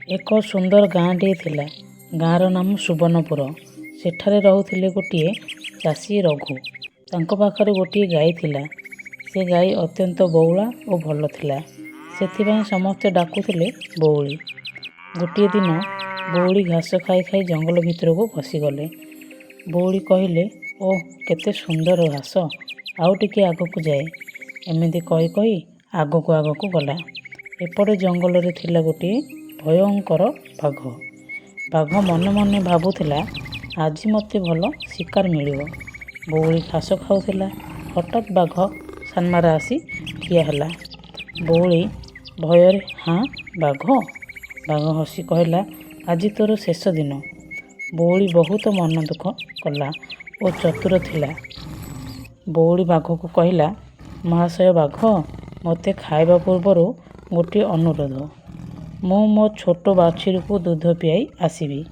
ଏକ ସୁନ୍ଦର ଗାଁଟିଏ ଥିଲା। ଗାଁର ନାମ ସୁବର୍ଣ୍ଣପୁର। ସେଠାରେ ରହୁଥିଲେ ଗୋଟିଏ ଚାଷୀ ରଘୁ। ତାଙ୍କ ପାଖରେ ଗୋଟିଏ ଗାଈ ଥିଲା। ସେ ଗାଈ ଅତ୍ୟନ୍ତ ବଉଳା ଓ ଭଲ ଥିଲା। ସେଥିପାଇଁ ସମସ୍ତେ ଡାକୁଥିଲେ ବଉଳି। ଗୋଟିଏ ଦିନ ବଉଳି ଘାସ ଖାଇ ଖାଇ ଜଙ୍ଗଲ ଭିତରକୁ ପଶିଗଲେ। ବଉଳି କହିଲେ, ଓଃ କେତେ ସୁନ୍ଦର ଘାସ, ଆଉ ଟିକେ ଆଗକୁ ଯାଏ। ଏମିତି କହି କହି ଆଗକୁ ଗଲା। ଏପଟେ ଜଙ୍ଗଲରେ ଥିଲା ଗୋଟିଏ ଭୟଙ୍କର ବାଘ। ବାଘ ମନେ ମନେ ଭାବୁଥିଲା, ଆଜି ମୋତେ ଭଲ ଶିକାର ମିଳିବ। ବଉଳି ଘାସ ଖାଉଥିଲା। ହଠାତ୍ ବାଘ ସାମ୍ନାରେ ଆସି ଠିଆ ହେଲା। ବଉଳି ଭୟରେ, ହାଁ ବାଘ? ବାଘ ହସି କହିଲା, ଆଜି ତୋର ଶେଷ ଦିନ। ବଉଳି ବହୁତ ମନ ଦୁଃଖ କଲା ଓ ଚତୁର ଥିଲା। ବଉଳି ବାଘକୁ କହିଲା, ମହାଶୟ ବାଘ, ମୋତେ ଖାଇବା ପୂର୍ବରୁ ଗୋଟିଏ ଅନୁରୋଧ। ମୁଁ ମୋ ଛୋଟ ବାଛୁରୀକୁ ଦୁଧ ପିଆଇ ଆସିବି।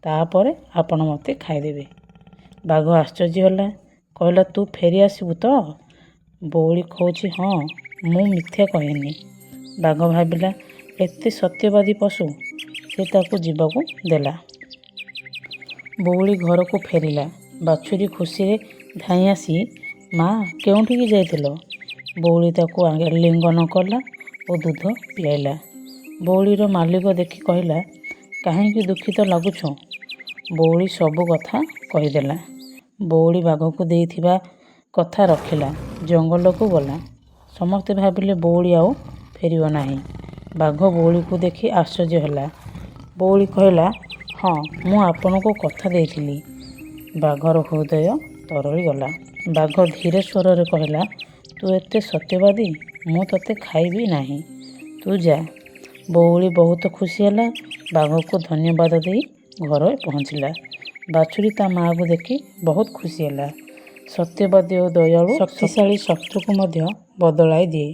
ତାପରେ ଆପଣ ମୋତେ ଖାଇଦେବେ। ବାଘ ଆଶ୍ଚର୍ଯ୍ୟ ହେଲା। କହିଲା, ତୁ ଫେରି ଆସିବୁ ତ? ବଉଳି କହୁଛି, ହଁ, ମୁଁ ମିଥ୍ୟା କହେନି। ବାଘ ଭାବିଲା, ଏତେ ସତ୍ୟବାଦୀ ପଶୁ। ସେ ତାକୁ ଯିବାକୁ ଦେଲା। ବଉଳି ଘରକୁ ଫେରିଲା। ବାଛୁରୀ ଖୁସିରେ ଧାଇଁ ଆସି, ମା, କେଉଁଠିକି ଯାଇଥିଲ? ବଉଳି ତାକୁ ଆଲିଙ୍ଗନ କଲା ଓ ଦୁଧ ପିଆଇଲା। ବଉଳିର ମାଲିକ ଦେଖି କହିଲା, କାହିଁକି ଦୁଃଖିତ ଲାଗୁଛ? ବଉଳି ସବୁ କଥା କହିଦେଲା। ବଉଳି ବାଘକୁ ଦେଇଥିବା କଥା ରଖିଲା। ଜଙ୍ଗଲକୁ ଗଲା। ସମସ୍ତେ ଭାବିଲେ ବଉଳି ଆଉ ଫେରିବ ନାହିଁ। ବାଘ ବଉଳିକୁ ଦେଖି ଆଶ୍ଚର୍ଯ୍ୟ ହେଲା। ବଉଳି କହିଲା, ହଁ, ମୁଁ ଆପଣଙ୍କୁ କଥା ଦେଇଥିଲି। ବାଘର ହୃଦୟ ତରଳିଗଲା। ବାଘ ଧୀର ସ୍ୱରରେ କହିଲା, ତୁ ଏତେ ସତ୍ୟବାଦୀ, ମୁଁ ତୋତେ ଖାଇବି ନାହିଁ। ତୁ ଯା। ବଉଳି ବହୁତ ଖୁସି ହେଲା। ବାଘକୁ ଧନ୍ୟବାଦ ଦେଇ ଘରେ ପହଞ୍ଚିଲା। ବାଛୁରୀ ତା ମାଆକୁ ଦେଖି ବହୁତ ଖୁସି ହେଲା। ସତ୍ୟବାଦୀ ଓ ଦୟାଳୁ ଶକ୍ତିଶାଳୀ ଶତ୍ରୁକୁ ମଧ୍ୟ ବଦଳାଇ ଦିଏ।